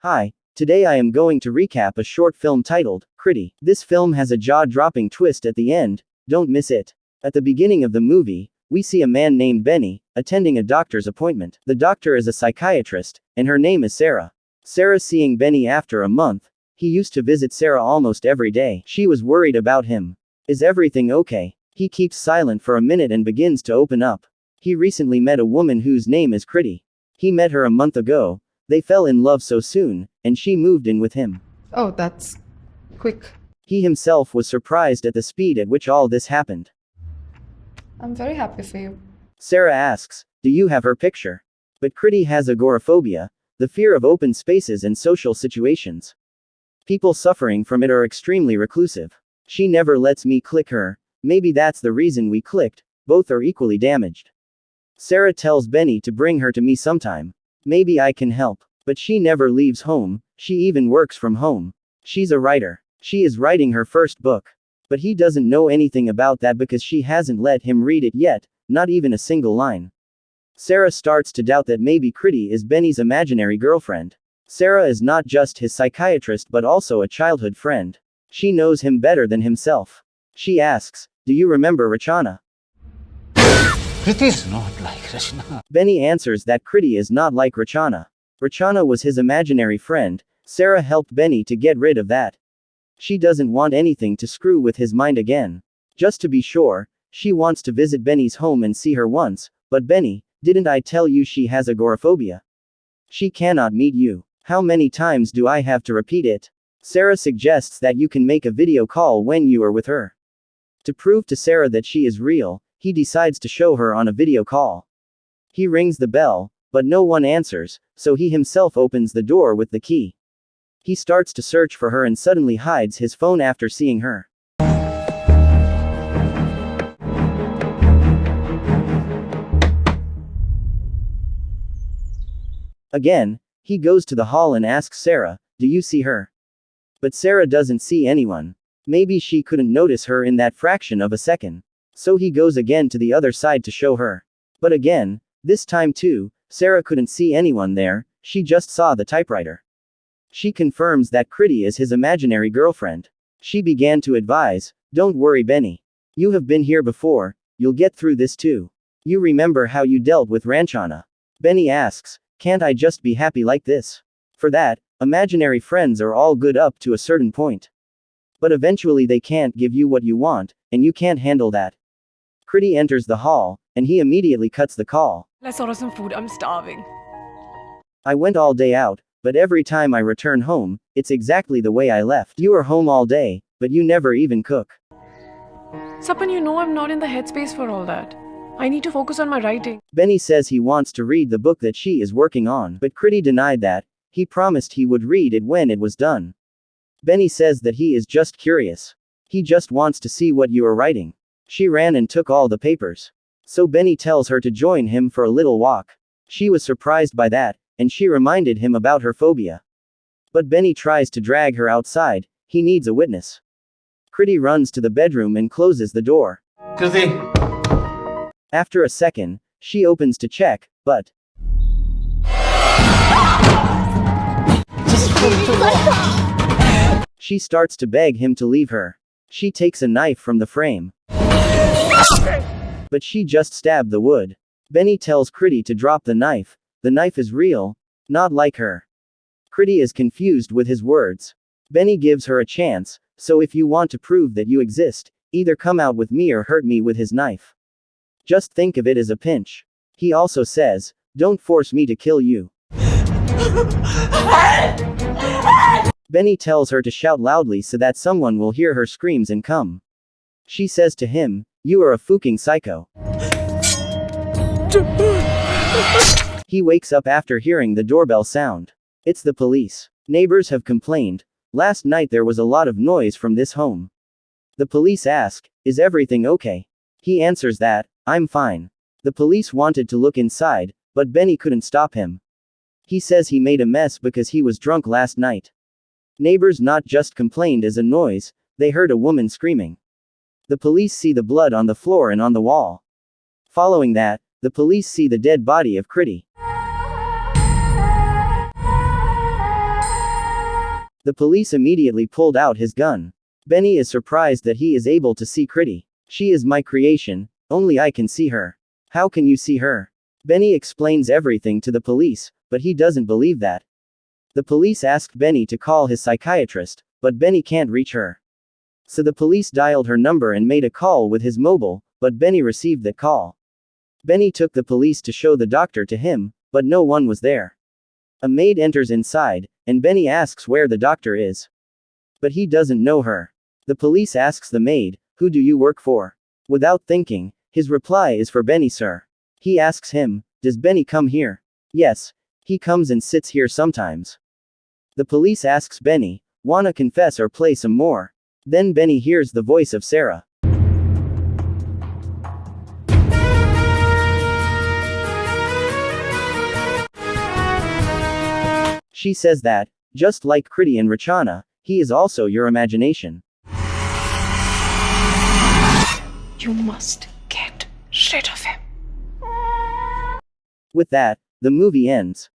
Hi, today I am going to recap a short film titled, Kriti. This film has a jaw-dropping twist at the end, don't miss it. At the beginning of the movie, we see a man named Benny, attending a doctor's appointment. The doctor is a psychiatrist, and her name is Sarah. Sarah seeing Benny after a month. He used to visit Sarah almost every day. She was worried about him. Is everything okay? He keeps silent for a minute and begins to open up. He recently met a woman whose name is Kriti. He met her a month ago. They fell in love so soon, and she moved in with him. Oh, that's quick. He himself was surprised at the speed at which all this happened. I'm very happy for you. Sarah asks, do you have her picture? But Kriti has agoraphobia, the fear of open spaces and social situations. People suffering from it are extremely reclusive. She never lets me click her. Maybe that's the reason we clicked, both are equally damaged. Sarah tells Benny to bring her to me sometime. Maybe I can help. But she never leaves home, she even works from home. She's a writer. She is writing her first book. But he doesn't know anything about that because she hasn't let him read it yet, not even a single line. Sarah starts to doubt that maybe Kriti is Benny's imaginary girlfriend. Sarah is not just his psychiatrist but also a childhood friend. She knows him better than himself. She asks, do you remember Rachana? Kriti is not like Rachana. Benny answers that Kriti is not like Rachana. Rachana was his imaginary friend. Sarah helped Benny to get rid of that. She doesn't want anything to screw with his mind again. Just to be sure, she wants to visit Benny's home and see her once, but Benny, didn't I tell you she has agoraphobia? She cannot meet you. How many times do I have to repeat it? Sarah suggests that you can make a video call when you are with her. To prove to Sarah that she is real, he decides to show her on a video call. He rings the bell, but no one answers, so he himself opens the door with the key. He starts to search for her and suddenly hides his phone after seeing her. Again, he goes to the hall and asks Sarah, do you see her? But Sarah doesn't see anyone. Maybe she couldn't notice her in that fraction of a second. So he goes again to the other side to show her. But again, this time too, Sarah couldn't see anyone there, she just saw the typewriter. She confirms that Kriti is his imaginary girlfriend. She began to advise, don't worry Benny. You have been here before, you'll get through this too. You remember how you dealt with Ranchana. Benny asks, can't I just be happy like this? For that, imaginary friends are all good up to a certain point. But eventually they can't give you what you want, and you can't handle that. Kriti enters the hall, and he immediately cuts the call. Let's order some food, I'm starving. I went all day out, but every time I return home, it's exactly the way I left. You are home all day, but you never even cook. Sapan, you know I'm not in the headspace for all that. I need to focus on my writing. Benny says he wants to read the book that she is working on, but Kriti denied that. He promised he would read it when it was done. Benny says that he is just curious. He just wants to see what you are writing. She ran and took all the papers. So Benny tells her to join him for a little walk. She was surprised by that, and she reminded him about her phobia. But Benny tries to drag her outside, he needs a witness. Kriti runs to the bedroom and closes the door. Kriti! After a second, she opens to check, but she starts to beg him to leave her. She takes a knife from the frame. But she just stabbed the wood. Benny tells Kriti to drop the knife. The knife is real, not like her. Kriti is confused with his words. Benny gives her a chance, so if you want to prove that you exist, either come out with me or hurt me with his knife. Just think of it as a pinch. He also says, don't force me to kill you. Benny tells her to shout loudly so that someone will hear her screams and come. She says to him, you are a fucking psycho. He wakes up after hearing the doorbell sound. It's the police. Neighbors have complained. Last night there was a lot of noise from this home. The police ask, is everything okay? He answers that, I'm fine. The police wanted to look inside, but Benny couldn't stop him. He says he made a mess because he was drunk last night. Neighbors not just complained as a noise, they heard a woman screaming. The police see the blood on the floor and on the wall. Following that, the police see the dead body of Kriti. The police immediately pulled out his gun. Benny is surprised that he is able to see Kriti. She is my creation, only I can see her. How can you see her? Benny explains everything to the police, but he doesn't believe that. The police asked Benny to call his psychiatrist, but Benny can't reach her. So the police dialed her number and made a call with his mobile, but Benny received that call. Benny took the police to show the doctor to him, but no one was there. A maid enters inside, and Benny asks where the doctor is. But he doesn't know her. The police asks the maid, "Who do you work for?" Without thinking, his reply is for Benny, sir. He asks him, "Does Benny come here?" Yes, he comes and sits here sometimes. The police asks Benny, "Wanna confess or play some more?" Then Benny hears the voice of Sarah. She says that, just like Kriti and Rachana, he is also your imagination. You must get rid of him. With that, the movie ends.